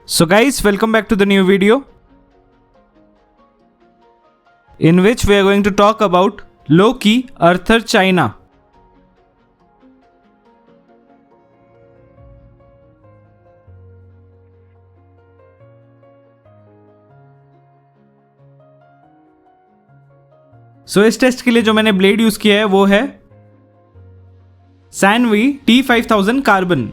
So guys, welcome back to the new video in which we are going to talk about Loki, Arthur China. So इस test के लिए जो मैंने blade use किया है वो है सैनवी T5000 कार्बन।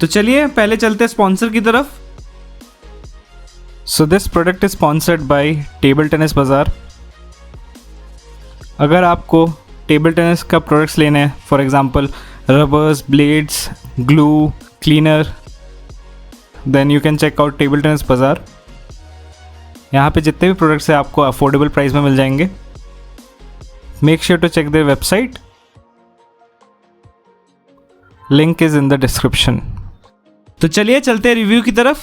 तो चलिए पहले चलते हैं स्पॉन्सर की तरफ। So this product is sponsored by table tennis Bazaar. अगर आपको टेबल टेनिस का प्रोडक्ट्स लेने हैं, for example rubbers, blades, glue, cleaner, then you can check out table tennis Bazaar. यहाँ पे जितने भी प्रोडक्ट्स हैं आपको अफोर्डेबल प्राइस में मिल जाएंगे। Make sure to check their website, link is in the description. तो चलिए चलते हैं रिव्यू की तरफ।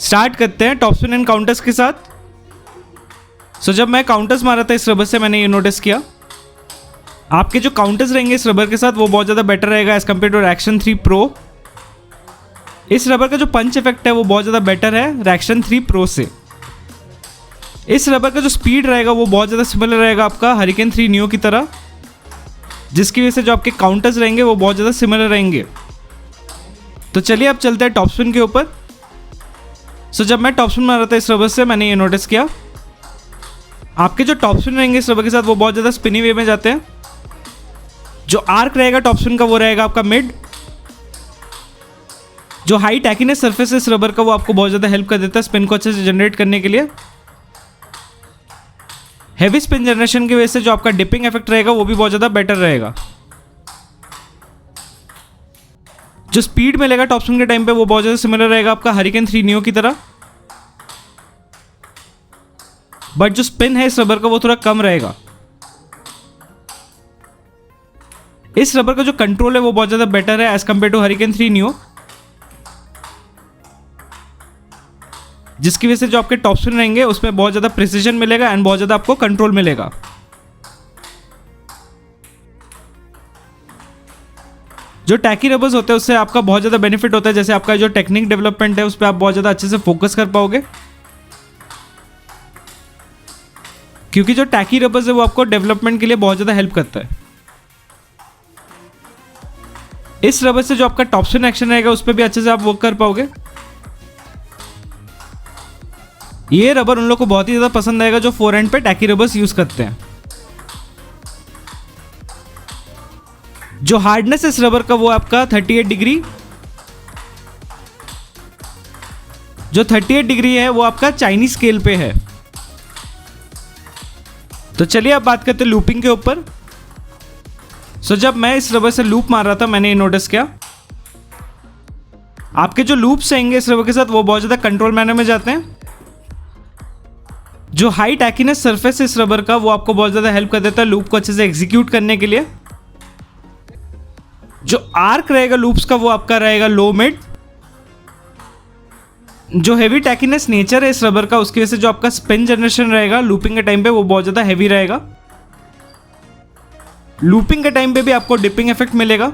स्टार्ट करते हैं टॉप स्पिन एंड काउंटर्स के साथ। सो जब मैं काउंटर्स मारा था इस रबर से, मैंने ये नोटिस किया आपके जो काउंटर्स रहेंगे इस रबर के साथ वो बहुत ज़्यादा बेटर रहेगा एज कम्पेयर टू रैक्शन 3 प्रो। इस रबर का जो पंच इफेक्ट है वो बहुत ज़्यादा बेटर है रैक्शन 3 प्रो से। इस रबर का जो स्पीड रहेगा वो बहुत ज़्यादा सिमिलर रहेगा आपका हरिकेन 3 न्यू की तरह, जिसकी वजह से जो आपके काउंटर्स रहेंगे वो बहुत ज़्यादा सिमिलर रहेंगे। तो चलिए अब चलते हैं टॉप स्पिन के ऊपर। सो जब मैं टॉप स्पिन मार रहा था इस रबर से, मैंने ये नोटिस किया आपके जो टॉप स्पिन रहेंगे इस रबर के साथ वो बहुत ज़्यादा स्पिनी वे में जाते हैं। जो आर्क रहेगा टॉप स्पिन का वो रहेगा आपका मिड। जो हाई टैकीनेस सरफेस है इस रबर का वो आपको बहुत ज़्यादा हेल्प कर देता है स्पिन को अच्छे से जनरेट करने के लिए। हैवी स्पिन जनरेशन की वजह से जो आपका डिपिंग इफेक्ट रहेगा वो भी बहुत ज़्यादा बेटर रहेगा। जो स्पीड मिलेगा टॉप स्पिन के टाइम पे वो बहुत ज़्यादा सिमिलर रहेगा आपका हरिकेन 3 न्यू की तरह, बट जो स्पिन है इस रबर का वो थोड़ा कम रहेगा। इस रबर का जो कंट्रोल है वो बहुत ज़्यादा बेटर है as compared to Hurricane 3 new, जिसकी वजह से जो आपके टॉप स्पिन रहेंगे उसमें बहुत ज़्यादा प्रिसीजन मिलेगा एंड बहुत ज़्यादा आपको कंट्रोल मिलेगा। जो टैकी रबर्स होते हैं उससे आपका बहुत ज़्यादा बेनिफिट होता है, जैसे आपका जो टेक्निक डेवलपमेंट है उस पर आप बहुत ज़्यादा अच्छे से फोकस कर पाओगे, क्योंकि जो टैकी रबर्स है वो आपको डेवलपमेंट के लिए बहुत ज़्यादा हेल्प करता है। इस रबर से जो आपका टॉप स्पिन एक्शन रहेगा उस पर भी अच्छे से आप वर्क कर पाओगे। ये रबर उन लोगों को बहुत ही ज़्यादा पसंद आएगा जो फोरहैंड पे टैकी रबर्स यूज़ करते हैं। जो हार्डनेस इस रबर का वो आपका 38 डिग्री, जो 38 डिग्री है वो आपका चाइनीज स्केल पे है। तो चलिए अब बात करते हैं लूपिंग के ऊपर। सो जब मैं इस रबर से लूप मार रहा था मैंने ये नोटिस किया आपके जो लूप्स रहेंगे इस रबर के साथ वो बहुत ज़्यादा कंट्रोल मैनर में जाते हैं। जो हाई टैकीनेस सरफेस इस रबर का वो आपको बहुत ज़्यादा हेल्प कर देता है लूप को अच्छे से एग्जीक्यूट करने के लिए। जो आर्क रहेगा लूप्स का वो आपका रहेगा लो मिड। जो हेवी टैकीनेस नेचर है इस रबर का उसकी वजह से जो आपका स्पिन जनरेशन रहेगा लूपिंग के टाइम पे वो बहुत ज़्यादा हेवी रहेगा। लूपिंग के टाइम पे भी आपको डिपिंग इफेक्ट मिलेगा।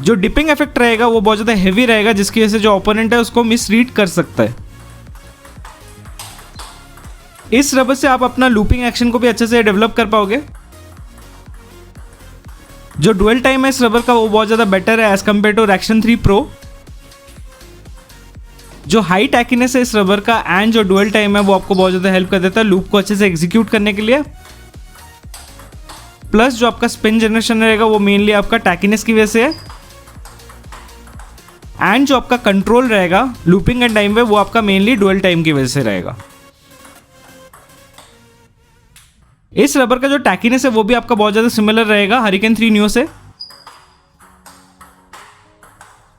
जो डिपिंग इफेक्ट रहेगा वो बहुत ज़्यादा हेवी रहेगा, जिसकी वजह से जो ओपोनेंट है उसको मिसरीड कर सकता है। इस रबर से आप अपना लूपिंग एक्शन को भी अच्छे से डेवलप कर पाओगे। जो डुअल टाइम है इस रबर का वो बहुत ज़्यादा बेटर है एज कम्पेयर टू रैक्शन 3 प्रो। जो हाई टैकीनेस है इस रबर का एंड जो डुअल टाइम है वो आपको बहुत ज़्यादा हेल्प कर देता है लूप को अच्छे से एग्जीक्यूट करने के लिए। प्लस जो आपका स्पिन जनरेशन रहेगा वो मेनली आपका टैकीनेस की वजह से है एंड जो आपका कंट्रोल रहेगा लूपिंग के टाइम पे वो आपका मेनली डुअल टाइम की वजह से रहेगा। इस रबर का जो टैकीनेस है वो भी आपका बहुत ज़्यादा सिमिलर रहेगा हरिकेन 3 न्यू से,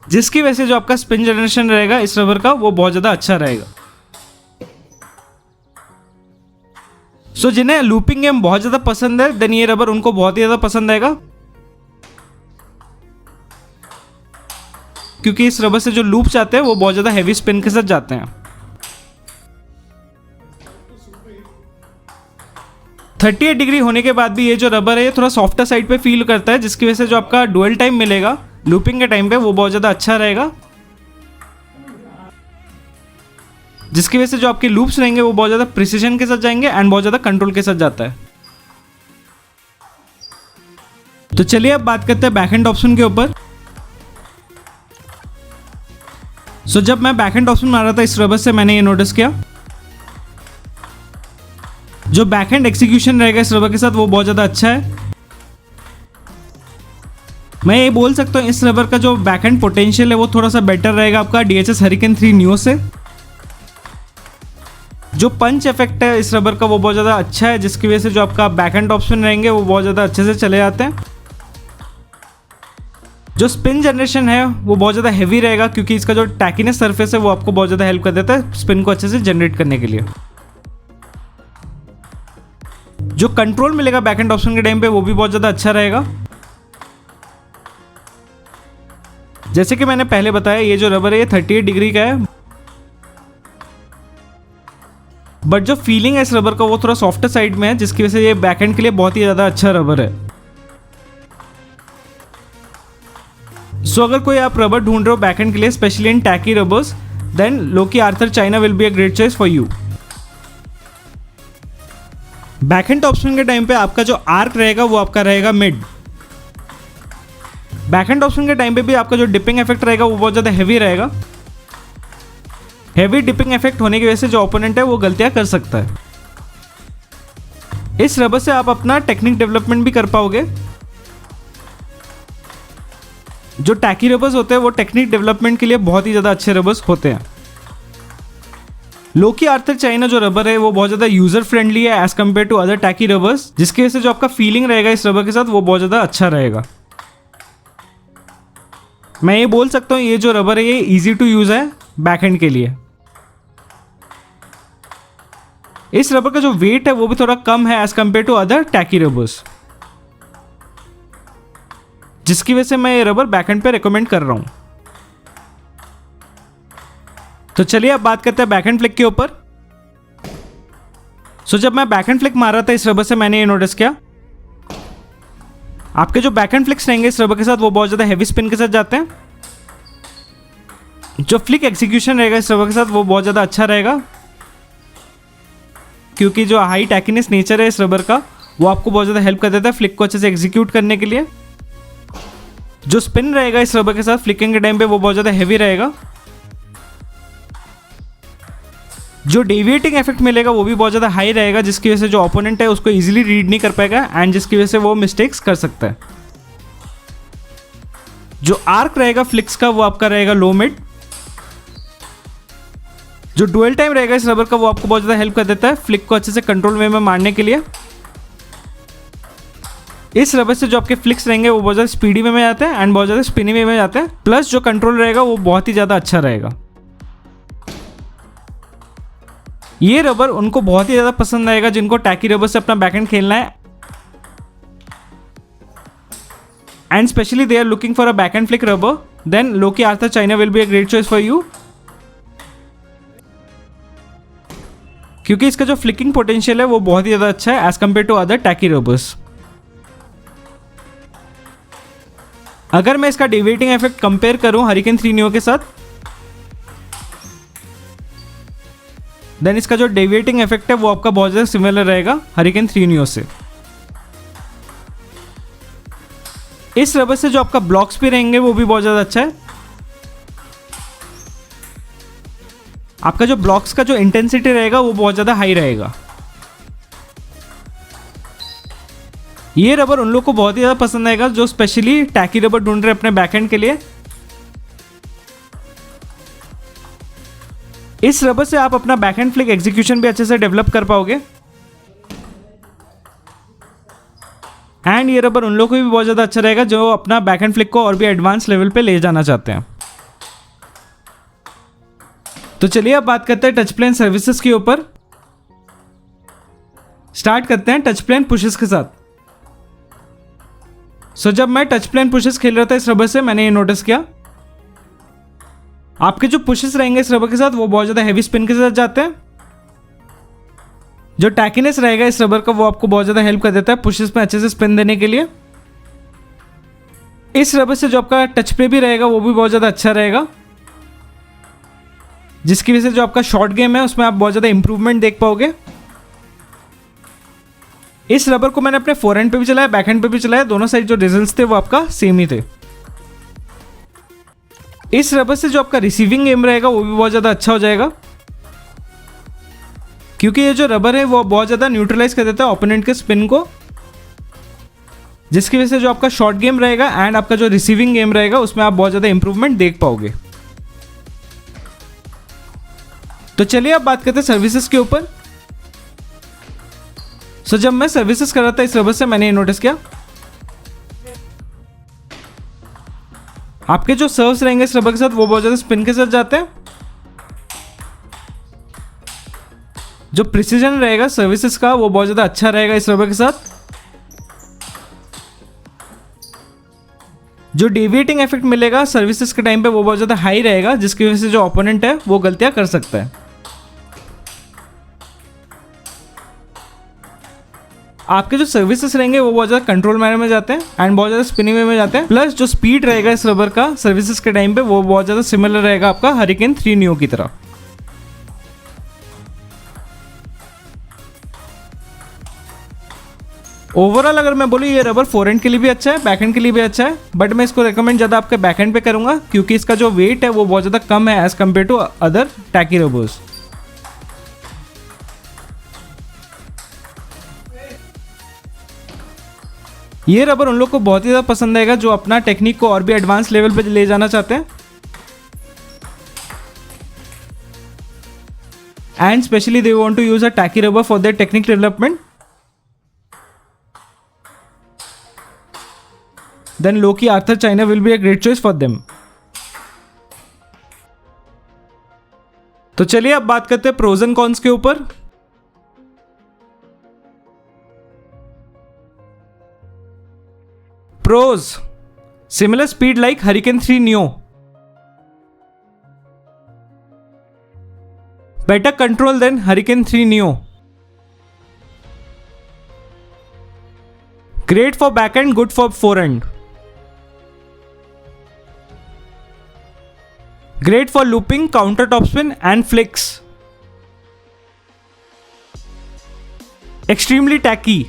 जिसकी वजह से जो आपका स्पिन जनरेशन रहेगा इस रबर का वो बहुत ज़्यादा अच्छा रहेगा। सो जिन्हें लूपिंग गेम बहुत ज़्यादा पसंद है देन ये रबर उनको बहुत ही ज़्यादा पसंद आएगा। क्योंकि इस रबर से जो लूप्स आते हैं वो बहुत ज़्यादा हैवी स्पिन के साथ जाते हैं। 38 डिग्री होने के बाद भी ये जो रबर है ये थोड़ा सॉफ्टर साइड पे फील करता है, जिसकी वजह से जो आपका डुअल टाइम मिलेगा लूपिंग के टाइम पे वो बहुत ज़्यादा अच्छा रहेगा, जिसकी वजह से जो आपके लूप्स रहेंगे वो बहुत ज़्यादा प्रिसीजन के साथ जाएंगे एंड बहुत ज़्यादा कंट्रोल के साथ जाता है। तो चलिए अब बात करते हैं बैकहैंड ऑप्शन के ऊपर। सो जब मैं बैकहैंड ऑप्शन मार रहा था इस रबर से मैंने ये नोटिस किया जो बैकहैंड एग्जीक्यूशन रहेगा इस रबर के साथ वो बहुत ज़्यादा अच्छा है। मैं ये बोल सकता हूँ इस रबर का जो बैकहैंड पोटेंशियल है वो थोड़ा सा बेटर रहेगा आपका DHS हरिकेन 3 नियो से। जो पंच इफेक्ट है इस रबर का वो बहुत ज़्यादा अच्छा है, जिसकी वजह से जो आपका बैकहैंड ऑप्शन रहेंगे वो बहुत ज़्यादा अच्छे से चले जाते हैं। जो स्पिन जनरेशन है वो बहुत ज़्यादा हैवी रहेगा, क्योंकि इसका जो टैकीनेस सरफेस है वो आपको बहुत ज़्यादा हेल्प कर देता है स्पिन को अच्छे से जनरेट करने के लिए। जो कंट्रोल मिलेगा बैकहैंड ऑप्शन के टाइम पे वो भी बहुत ज़्यादा अच्छा रहेगा। जैसे कि मैंने पहले बताया ये जो रबर है ये 38 डिग्री का है, बट जो फीलिंग है इस रबर का वो थोड़ा सॉफ्टर साइड में है, जिसकी वजह से ये बैकहैंड के लिए बहुत ही ज़्यादा अच्छा रबर है। सो अगर कोई आप रबर ढूंढ रहे हो बैकहैंड के लिए specially in tacky rubbers, then Loki Arthur China will be a great choice for you. Backhand option के टाइम पे आपका जो आर्क रहेगा वो आपका रहेगा मिड। बैकहैंड ऑप्शन के टाइम पे भी आपका जो डिपिंग इफेक्ट रहेगा वो बहुत ज़्यादा हैवी रहेगा। हैवी डिपिंग इफेक्ट होने की वजह से जो ओपोनेंट है वो गलतियां कर सकता है। इस रबर से आप अपना टेक्निक डेवलपमेंट भी कर पाओगे। जो टैकी रबर्स होते हैं वो टेक्निक डेवलपमेंट के लिए बहुत ही ज़्यादा अच्छे रबर्स होते हैं। लोकी आर्थर चाइना जो रबर है वो बहुत ज़्यादा यूजर फ्रेंडली है as compared to other tacky rubbers, जिसकी वजह से जो आपका फीलिंग रहेगा इस रबर के साथ वो बहुत ज़्यादा अच्छा रहेगा। मैं ये बोल सकता हूँ ये जो रबर है ये इजी टू यूज है बैकहैंड के लिए। इस रबर का जो वेट है वो भी थोड़ा कम है as compared to other tacky rubbers, जिसकी वजह से मैं ये रबर बैकहैंड पे रिकमेंड कर रहा हूं। तो चलिए अब बात करते हैं बैकहैंड फ्लिक के ऊपर। सो जब मैं बैकहैंड फ्लिक मार रहा था इस रबर से मैंने ये नोटिस किया आपके जो बैकहैंड फ्लिक्स रहेंगे इस रबर के साथ वो बहुत ज़्यादा हैवी स्पिन के साथ जाते हैं। जो फ्लिक एग्जीक्यूशन रहेगा इस रबर के साथ वो बहुत ज़्यादा अच्छा रहेगा, क्योंकि जो हाई टैकीनेस नेचर है इस रबर का वो आपको बहुत ज़्यादा हेल्प कर देता है फ्लिक को अच्छे से एग्जीक्यूट करने के लिए। जो स्पिन रहेगा इस रबर के साथ फ्लिकिंग के टाइम पे वो बहुत ज़्यादा हैवी रहेगा। जो डेविएटिंग इफेक्ट मिलेगा वो भी बहुत ज़्यादा हाई रहेगा, जिसकी वजह से जो ओपोनेंट है उसको इजीली रीड नहीं कर पाएगा एंड जिसकी वजह से वो मिस्टेक्स कर सकता है। जो आर्क रहेगा फ्लिक्स का वो आपका रहेगा लो मिड। जो डुअल टाइम रहेगा इस रबर का वो आपको बहुत ज़्यादा हेल्प कर देता है फ्लिक को अच्छे से कंट्रोल वे में मारने के लिए। इस रबर से जो आपके फ्लिक्स रहेंगे वो बहुत ज़्यादा स्पीडी वे में जाते हैं एंड बहुत ज़्यादा स्पिनी वे में जाते हैं, प्लस जो कंट्रोल रहेगा वो बहुत ही ज़्यादा अच्छा रहेगा। ये रबर उनको बहुत ही ज़्यादा पसंद आएगा जिनको टैकी रबर से अपना बैकहैंड खेलना है and specially they are looking for a backhand flick rubber, then Loki Arthur China will be a great choice for you, क्योंकि इसका जो फ्लिकिंग पोटेंशियल है वो बहुत ही ज़्यादा अच्छा है as compared to other tacky rubbers. अगर मैं इसका डेविएटिंग इफेक्ट कंपेयर करूं हरिकेन 3 नियो के साथ, देन इसका जो डेविएटिंग इफेक्ट है वो आपका बहुत ज़्यादा सिमिलर रहेगा हरिकेन 3 नियो से। इस रबर से जो आपका ब्लॉक्स भी रहेंगे वो भी बहुत ज़्यादा अच्छा है। आपका जो ब्लॉक्स का जो इंटेंसिटी रहेगा वो बहुत ज़्यादा हाई रहेगा। ये रबर उन लोग को बहुत ही ज़्यादा पसंद आएगा जो स्पेशली टैकी रबर ढूंढ रहे हैं अपने बैकहैंड के लिए। इस रबर से आप अपना बैकहैंड फ्लिक एग्जीक्यूशन भी अच्छे से डेवलप कर पाओगे एंड ये रबर उन लोगों को भी बहुत ज़्यादा अच्छा रहेगा जो अपना बैकहैंड फ्लिक को और भी एडवांस लेवल पे ले जाना चाहते हैं। तो चलिए अब बात करते हैं टच प्लेन सर्विसेज के ऊपर। स्टार्ट करते हैं टच प्लेन पुशेस के साथ। सो जब मैं टच प्लेन पुशेस खेल रहा था इस रबर से मैंने ये नोटिस किया आपके जो पुशेस रहेंगे इस रबर के साथ वो बहुत ज़्यादा हैवी स्पिन के साथ जाते हैं। जो टैकीनेस रहेगा इस रबर का वो आपको बहुत ज़्यादा हेल्प कर देता है पुशेस में अच्छे से स्पिन देने के लिए। इस रबर से जो आपका टच प्ले भी रहेगा वो भी बहुत ज़्यादा अच्छा रहेगा, जिसकी वजह से जो आपका शॉर्ट गेम है उसमें आप बहुत ज़्यादा इंप्रूवमेंट देख पाओगे। इस रबर को मैंने अपने फोरहैंड पे भी चलाया, बैकहैंड पे भी चलाया, दोनों साइड जो रिजल्ट्स थे वो आपका सेम ही थे। इस रबर से जो आपका रिसीविंग गेम रहेगा वो भी बहुत ज़्यादा अच्छा हो जाएगा, क्योंकि ये जो रबर है वो बहुत ज़्यादा न्यूट्रलाइज कर देता है ओपोनेंट के स्पिन को, जिसकी वजह से जो आपका शॉर्ट गेम रहेगा एंड आपका जो रिसीविंग गेम रहेगा उसमें आप बहुत ज़्यादा इंप्रूवमेंट देख पाओगे। तो चलिए अब बात करते हैं सर्विसेज के ऊपर। सो जब मैं सर्विसेज कर रहा था इस रबर से मैंने ये नोटिस किया, आपके जो सर्व्स रहेंगे इस रबर के साथ वो बहुत ज़्यादा स्पिन के साथ जाते हैं। जो प्रिसीजन रहेगा सर्विसेज का वो बहुत ज़्यादा अच्छा रहेगा इस रबर के साथ। जो डेविएटिंग इफेक्ट मिलेगा सर्विसेज के टाइम पे वो बहुत ज़्यादा हाई रहेगा, जिसकी वजह से जो ओपोनेंट है वो गलतियां कर सकता है। आपके जो सर्विसेज रहेंगे वो बहुत ज़्यादा कंट्रोल मैनर में जाते हैं एंड बहुत ज़्यादा स्पिनिंग वे में जाते हैं। प्लस जो स्पीड रहेगा इस रबर का सर्विसेज के टाइम पे वो बहुत ज़्यादा सिमिलर रहेगा आपका हरिकेन 3 नियो की तरह। ओवरऑल अगर मैं बोलूँ ये रबर फोरहैंड के लिए भी अच्छा है, बैकहैंड के लिए भी अच्छा है, बट मैं इसको रिकमेंड ज़्यादा आपके बैकहैंड पे करूँगा क्योंकि इसका जो वेट है वो बहुत ज़्यादा कम है as compared to other tacky rubbers. ये रबर उन लोग को बहुत ही ज़्यादा पसंद आएगा जो अपना टेक्निक को और भी एडवांस लेवल पे ले जाना चाहते हैं, and specially they want to use a tacky rubber for their technique development. Then Loki Arthur China will be a great choice for them. तो चलिए अब बात करते हैं प्रोज एंड कॉन्स के ऊपर। Pros: similar speed like Hurricane 3 Neo, better control than Hurricane 3 Neo, great for backhand, good for forehand, great for looping, counter topspin and flicks, extremely tacky.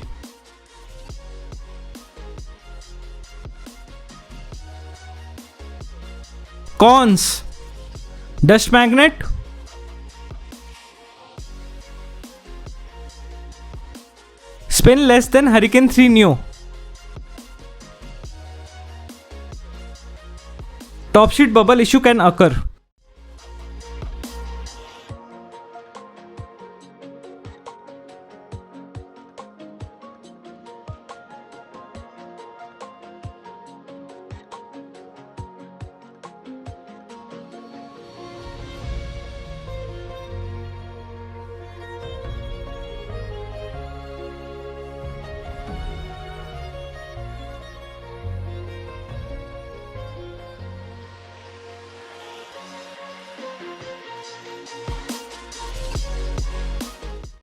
Cons: dust magnet, spin less than Hurricane 3 Neo, top sheet bubble issue can occur.